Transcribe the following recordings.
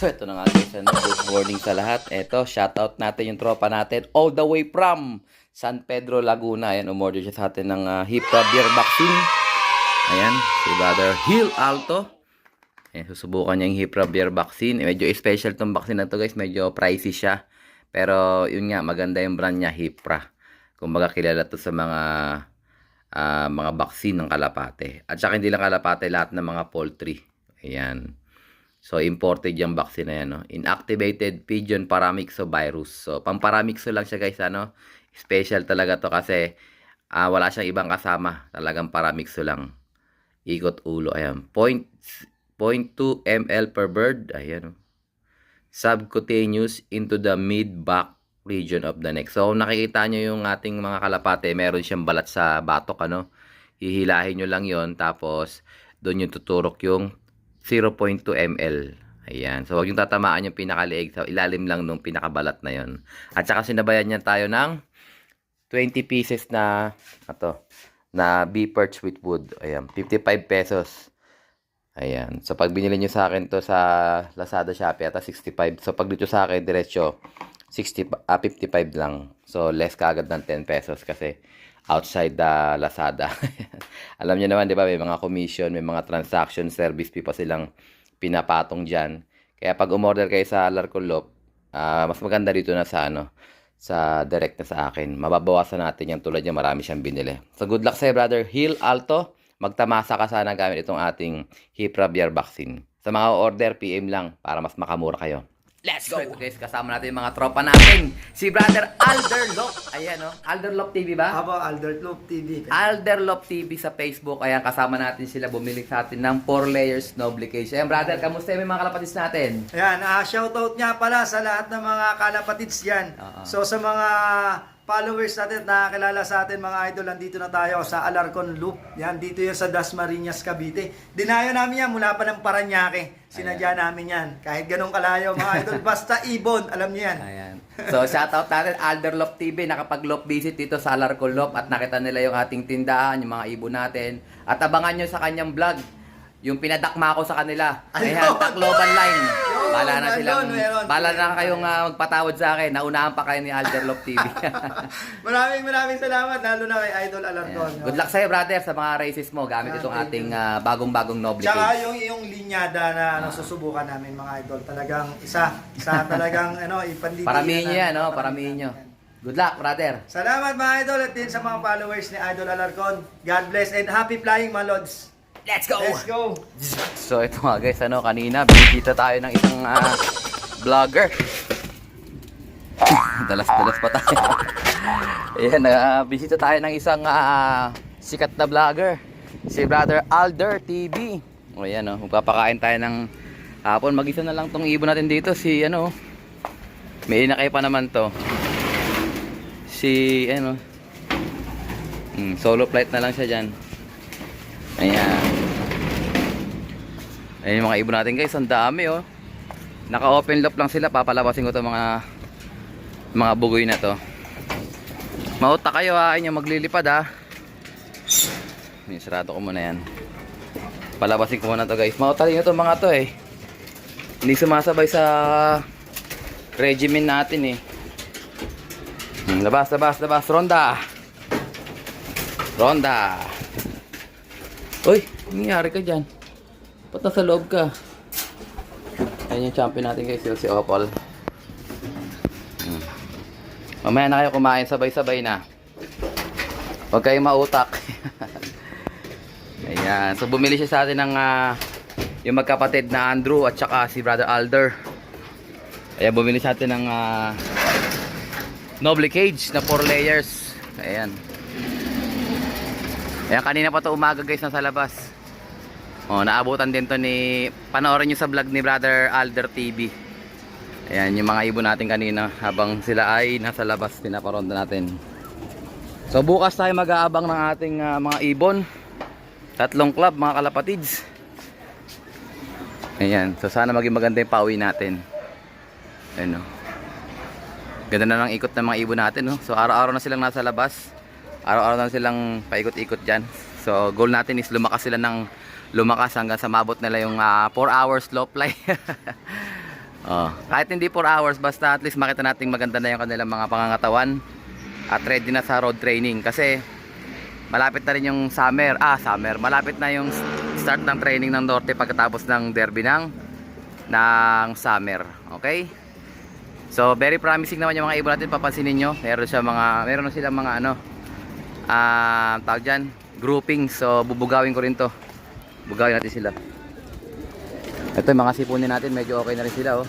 So ito na nga guys, ano, good morning sa lahat. Ito, shoutout natin yung tropa natin all the way from San Pedro, Laguna. Ayan, umorder siya sa atin ng Hipra beer vaccine. Ayan, si Brother Hill Alto. Ayan, susubukan niya yung Hipra beer vaccine. Medyo special tong vaccine na to guys, medyo pricey siya. Pero yun nga, maganda yung brand niya, Hipra. Kumbaga kilala to sa mga vaccine ng kalapate. At saka hindi lang kalapate, lahat ng mga poultry. Ayan. So, imported yung vaccine na yan, no? Inactivated pigeon paramyxovirus. So, pamparamyxo lang siya, guys, ano? Special talaga to kasi wala siyang ibang kasama. Talagang paramyxo lang. Ikot ulo, ayan. 0.2 ml per bird. Ayan, no? Subcutaneous into the mid-back region of the neck. So, nakikita nyo yung ating mga kalapate, meron siyang balat sa batok, ano? Hihilahin nyo lang yon, tapos doon yung tuturok yung 0.2 ml. Ayan. So, huwag yung tatamaan yung pinakaliig. So, ilalim lang nung pinakabalat na yon. At saka sinabayan niya tayo ng 20 pieces na beef perch with wood. Ayan. 55 pesos. Ayan. So, pag binili nyo sa akin to sa Lazada, Shopee, ata 65. So, pag dito sa akin, diretso, 55 lang. So, less kagad ng 10 pesos kasi outside the Lazada. Alam niyo naman, di ba, may mga commission, may mga transaction service fee pa silang pinapatong dyan. Kaya pag umorder kayo sa Larcolop, mas maganda dito na sa sa direct na sa akin. Mababawasan natin yung tulad niya, marami siyang binili. So good luck sa'yo, Brother Hill Alto. Magtamasa ka sana gamit itong ating Hipra beer vaccine. Sa mga order, PM lang para mas makamura kayo. Let's go! So ito guys, kasama natin yung mga tropa natin. Si Brother Alderlop. Ayan, no? Alderlop TV ba? Apo, Alderlop TV. Alderlop TV sa Facebook. Ayan, kasama natin sila. Bumili sa atin ng 4 layers Noble Cage. Ayan, brother, kamusta yung mga kalapatis natin? Ayan, shoutout nga pala sa lahat ng mga kalapatids yan. So sa mga followers natin, nakakilala sa atin mga idol, nandito na tayo sa Alarcon Loop. Yan, dito yan sa Dasmariñas, Cavite. Dinayo namin yan mula pa ng Paranaque. Sinadya namin yan. Kahit ganun kalayo mga idol, basta ibon, alam niyo yan. Ayan. So, shoutout natin, Alderlop TV. Nakapag-lop visit dito sa Alarcon Loop at nakita nila yung ating tindahan, yung mga ibon natin. At abangan nyo sa kanyang vlog, yung pinadakma ko sa kanila. Ayan, Tacloban Line. Bala na silang, bala na kayong magpatawad sa akin. Naunahan pa kayo ni Alderlop TV. maraming salamat, lalo na kay Idol Alarcon. Good luck sa'yo, brother, sa mga races mo. Gamit itong ating bagong-bagong Noble Cage. Tsaka yung linyada na susubukan namin mga idol, talagang isa talagang ipandito. Paramihin nyo yan, no? Paramihin nyo. Good luck, brother. Salamat mga idol at din sa mga followers ni Idol Alarcon. God bless and happy flying mga lods. Let's go! Let's go! So ito nga guys, kanina binisita tayo ng isang vlogger. Dalas-dalas pa tayo. Ayan, bisita tayo ng isang sikat na vlogger. Si Brother Alder TV. O ayan, magpapakain tayo ng hapon. Mag-isa na lang tong ibon natin dito. Si may inakay pa naman to. Si solo flight na lang siya dyan. Ayan. Ayan yung mga ibon natin guys, ang dami Naka-open loop lang sila, papalabasin ko to mga bugoy na to. Mauta kayo ayun yung maglilipad Sarado ko muna yan. Palabasin ko muna to guys. Mauta rin ito mga to Hindi sumasabay sa regimen natin Labas. Ronda. Uy, nangyari ka dyan? Ba't nasa loob ka? Ayan yung champion natin guys, si Opal. Mamaya na kayo kumain, sabay-sabay na. Huwag kayong mautak. Ayan, so bumili siya sa atin ng yung magkapatid na Andrew at saka si Brother Alder. Ayan, bumili sa atin ng Noble Cage na 4 layers. Ayan. Ayan, kanina pa to umaga guys, nasa labas. Naabutan din to panoorin nyo sa vlog ni Brother Alder TV. Ayan, yung mga ibon natin kanina habang sila ay nasa labas, pinaparonda natin. So bukas tayo mag-aabang ng ating mga ibon. 3 club, mga kalapatids. Ayan, so sana maging maganda yung pauwi natin. Ayan Ganda na ng ikot ng mga ibon natin So araw-araw na silang nasa labas. Araw-araw na silang paikot-ikot dyan. So goal natin is lumakas sila ng lumakas hanggang sa mabot nila yung 4 hours slow fly. Oh, kahit hindi 4 hours, basta at least makita natin maganda na yung kanilang mga pangangatawan at ready na sa road training kasi malapit na rin yung summer. Summer. Malapit na yung start ng training ng Norte pagkatapos ng derby ng summer. Okay? So, very promising naman yung mga ibon natin, papansinin nyo. Meron na silang mga tawag dyan, grouping. So, bubugawin ko rin to. Bugawin natin sila. Ito yung mga sipunin natin, medyo okay na rin sila, oh.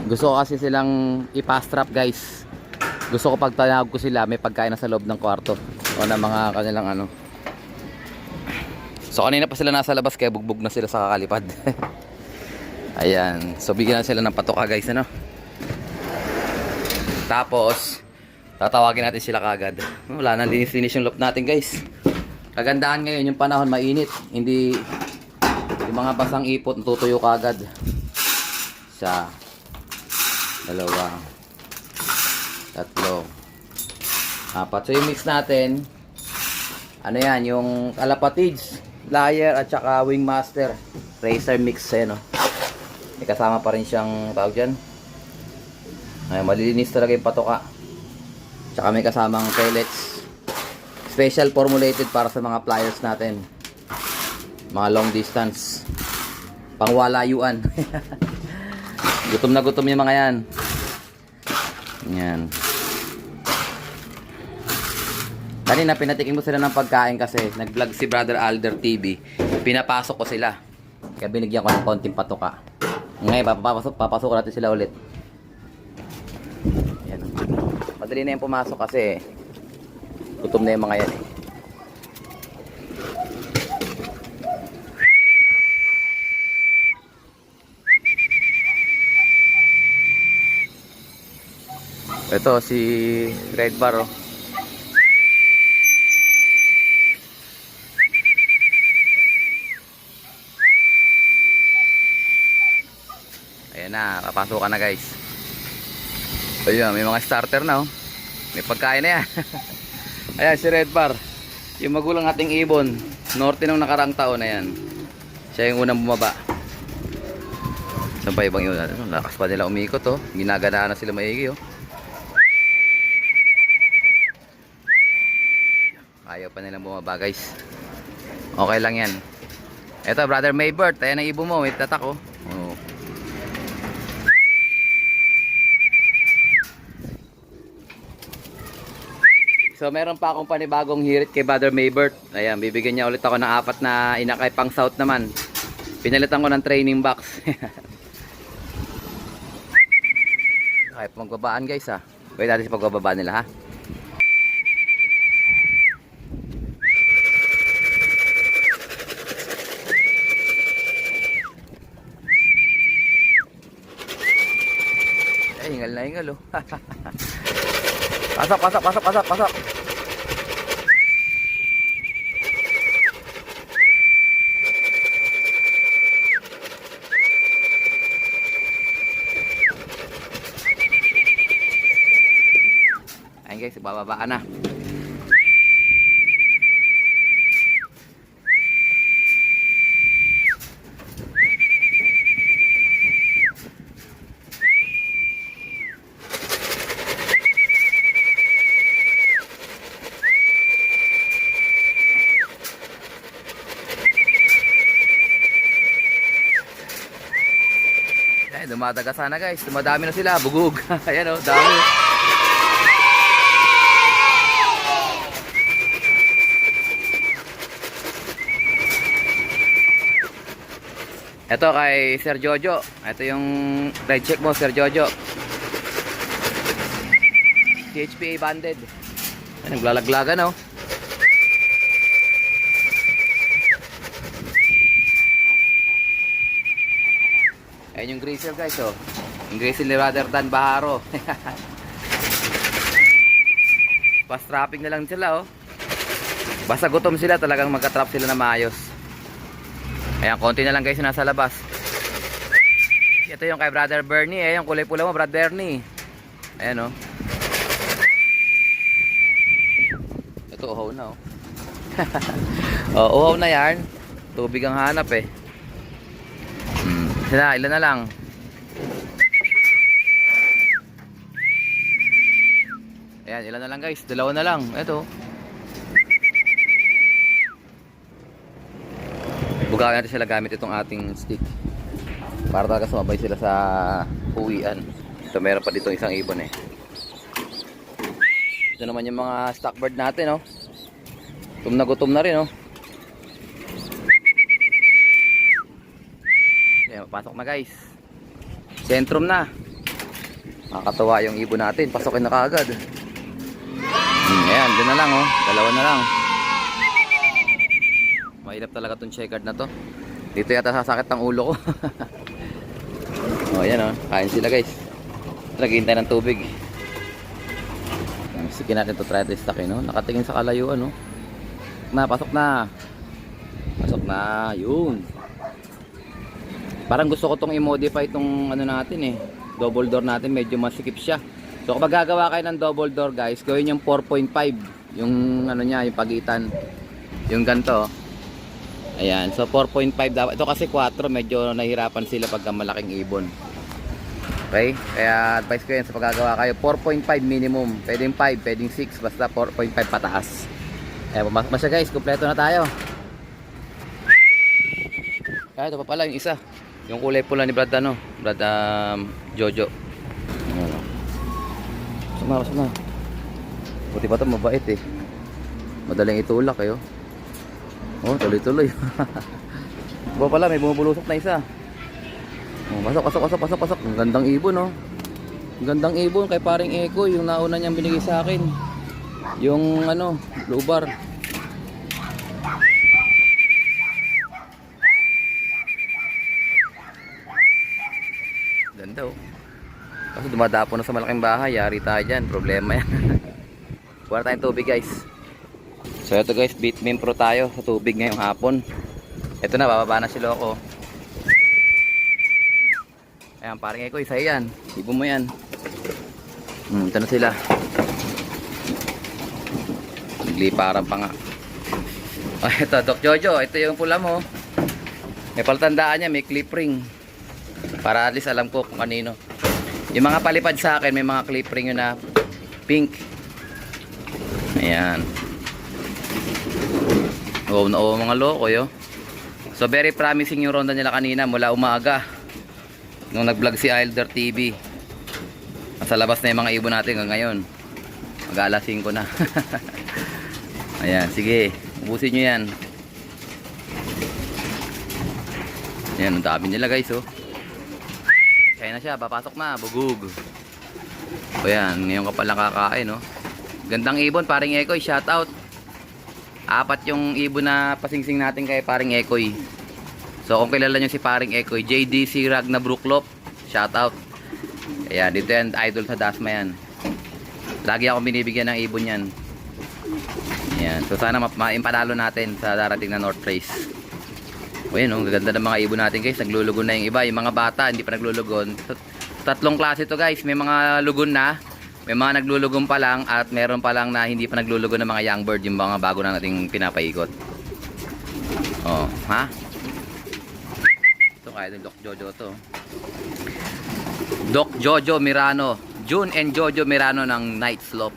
Gusto ko kasi silang i-fast trap, guys. Gusto ko pag tinawag ko sila, may pagkain na sa loob ng kwarto o na mga kanilang So kanina pa sila nasa labas kaya bugbog na sila sa kakalipad. Ayan, so bigyan na sila ng patoka, guys, Tapos tatawagin natin sila kagad. Wala na, linis-linis yung loop natin, guys. Kagandahan ngayon yung panahon, mainit. Hindi yung mga basang ipot natutuyo kagad. Isa, dalawa, tatlo, apat. So yung mix natin, yan, yung Kalapatids, Layer at saka Wingmaster Racer mix, no. May kasama pa rin siyang tawag dyan. Ay, malilinis talaga yung patoka. Tsaka may kasamang pellets. Special formulated para sa mga pliers natin. Mga long distance. Pangwalayuan. Gutom na gutom yung mga yan. Yan. Kanina pinatikin mo sila ng pagkain kasi nag-vlog si Brother Alder TV. Pinapasok ko sila. Kaya binigyan ko ng konting patoka. Ngayon, papasok natin sila ulit. Yan. Madali na yung pumasok kasi gutom na yung mga yan, Ito si Red Bar, oh. Ayan na, papasok ka na, guys. Ayun, may mga starter na, oh. May pagkain na yan. Ayan si Red Bar, yung magulang ating ibon, Norte nung nakaraang taon na yan. Siya yung unang bumaba. Saan pa ibang yun? Lakas pa nila umikot, oh. Ginagana na sila maigi, oh. Ayaw pa nilang bumaba, guys. Okay lang yan. Eto, Brother Maybert, ayan ang ibon mo, may tatak, oh. Oh. So meron pa akong panibagong hirit kay Brother Maybert. Ayan, bibigyan niya ulit ako ng 4 na inakay pang south naman. Pinalitan ko ng training box. Kahit magbabaan, guys, ha. Wait natin sa pagbababa nila, ha. Hingal na hingal, oh. Pasok, pasok, pasok, pasok, pasok. Ayun, guys, bababaan na. Dumadaga sana, guys. Dumadami na sila. Bugog. Ayan, oh. Dami. Ito kay Sir Jojo. Ito yung ride check mo, Sir Jojo. CHPA banded. Ayan, naglalaglagan, oh. Ayan yung grizzle, guys, oh. Yung grizzle ni Brother Dan Baharo. Fast trapping na lang sila, oh. Basta gutom sila, talagang magka-trap sila na maayos. Ayan, konti na lang, guys, nasa labas. Ito yung kay Brother Bernie, eh. Yung kulay pula mo, Brother Bernie. Ayan, oh. Ito, uhaw na, oh. Oh, uhaw na yan. Tubig ang hanap, eh. sila, ilan na lang. Ayan, ilan na lang guys, dalawa na lang. Ito. Bugawan natin sila gamit itong ating stick para talaga sumabay sila sa uwian. Ito, meron pa dito isang ibon eh. Ito naman yung mga stock bird natin, oh. Gutom na rin, oh. Ayan, pasok na guys. Sentrum na. Nakakatawa yung ibon natin, pasokin na kaagad. Ayan, doon na lang, oh. Dalawa na lang. Mahirap talaga tong checkered na to. Dito yata sasakit ang ulo ko. Oh, ayan, oh. Kain sila guys. Naghihintay ng tubig. Sige natin to, try to stack, no? Nakatingin sa kalayuan, no? Pasok na. Pasok na. Yun. Parang gusto ko tong i-modify tong ano natin eh. Double door natin, medyo masikip siya. So kung magagawa kayo ng double door guys, gawin yung 4.5. Yung ano niya, yung pagitan. Yung ganito. Ayan. So 4.5 dapat. Ito kasi 4, medyo nahirapan sila pagka malaking ibon. Okay? Kaya advice ko yan sa paggagawa kayo, 4.5 minimum. Pwedeng 5, pwedeng 6, basta 4.5 pataas. Kaya pumasok na siya guys, kompleto na tayo. Kaya ito pa pala yung isa. Yung kulay pula ni Brad ano, Brad Jojo. Ano. Pasok na. Buti pa ito mabait eh. Madaling itulak eh, oh. Oh, tuloy-tuloy. Ito pala, may bumubulusok na isa. Oh, pasok. Ang gandang ibon, oh. Ang gandang ibon kay paring Eko, yung nauna niyang binigay sa akin. Yung ano, lubar. Ganda, oh. Kasi dumadapo na sa malaking bahay, yari tayo dyan, problema yan. Kuha tayong tubig guys. So ito guys, Bitmin Pro tayo sa tubig ngayong hapon. Ito na, bababa na si Loco. Ayan, parang Eko, isa yan. Ibon mo yan. Ito na sila. Nagliparan pa nga. Oh, ito, Doc Jojo. Ito yung pula mo. May palatandaan niya, may clip ring. Para at least alam ko kung kanino. Yung mga palipad sa akin, may mga clip ring yun na pink. Ayan. Oo na oo mga loko yo. So very promising yung ronda nila kanina mula umaga. Nung nag-vlog si Ilder TV. Nasa labas na yung mga ibon natin hanggang ngayon. Mag-alas 5 na. Ayan, sige. Ubusin nyo yan. Ayan, ang dami nila guys, oh. Kaya na siya, papasok na, bugug. O yan, ngayon ka pala kakain, oh. Gandang ibon, paring Ekoy, shout out. 4 yung ibon na pasingsing natin kay paring Ekoy. So kung kilala nyo si paring Ekoy, JDC Ragna Brooklop, shout out. Ayan, dito yan, idol sa Dasma yan. Lagi akong binibigyan ng ibon yan. Ayan, so sana maimpanalo natin sa darating na North Race. O yan, oh, gaganda ng mga ibon natin guys. Naglulugon na yung iba, yung mga bata hindi pa naglulugon. Tatlong klase to guys, may mga lugon na, may mga naglulugon pa lang, at meron pa lang na hindi pa naglulugon ng mga young bird, yung mga bago na nating pinapaikot. Oh, ha? Ito kaya Doc Jojo to. Doc Jojo Mirano, June and Jojo Mirano ng Night Slope.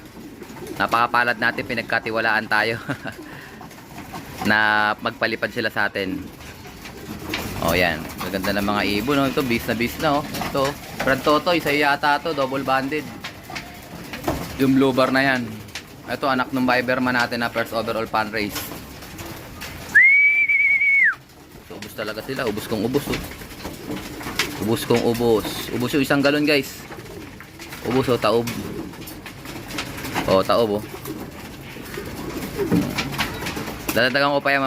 Napakapalad natin, pinagkatiwalaan tayo. Na magpalipad sila sa atin. Oh yan, maganda ng mga ibon, oh. Ito bis na, oh. Ito, Brad Totoy, sa'yo yata to, double banded. Yung blue bar na yan. Ito, anak ng Viberman natin na first overall fan race. So, ubos talaga sila, ubos kong ubos, oh. Ubos kong ubos. Ubos yung isang galon guys. Ubos, oh, taob. Oh, taob, oh. Dadagdagan ko pa yan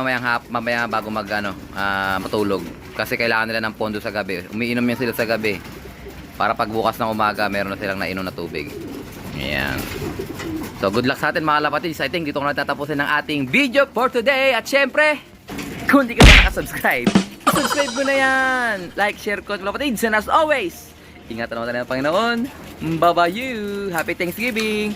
mamaya bago matulog. Kasi kailangan nila ng pondo sa gabi. Umiinom yan sila sa gabi. Para pagbukas ng umaga, meron na silang nainom na tubig. Ayan. So, good luck sa atin mga lapatids. I think dito ko na tatapusin ng ating video for today. At syempre, kung di ka pa nakasubscribe, subscribe mo na yan. Like, share ko mga lapatids. And as always, ingatan naman tayo ng Panginoon. Bye-bye you. Happy Thanksgiving.